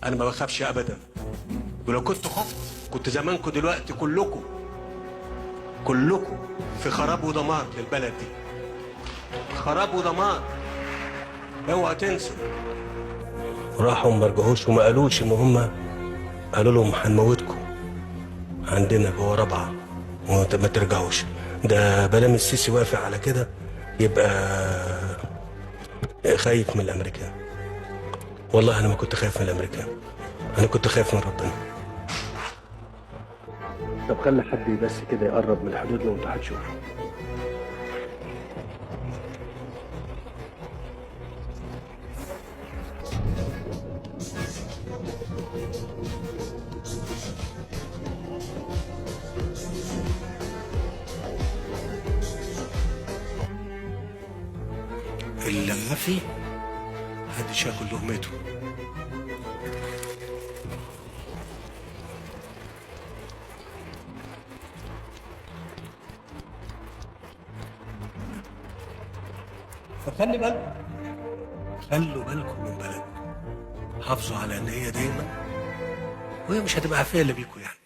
انا ما بخافش ابدا، ولو كنت خفت كنت زمانكم دلوقتي كلكم في خراب ودمار للبلد دي. خراب ودمار، اوعى تنسوا. راحوا ما رجعوش وما قالوش ان هم قالوا لهم هنموتكم عندنا جوه رابعه وما ترجعوش. ده بلام السيسي وافق على كده يبقى خايف من الامريكان. والله انا ما كنت خايف من الامريكان، انا كنت خايف من ربنا. طب خلي حد بس كده يقرب من حدودنا وانت هتشوفه. اللي ما في محدش ياكل لقمته. فخلي بالكم، خلوا بالكم من بلدكم، حافظوا على ان هي دايما، وهي مش هتبقى عافيه الا بيكم يعني.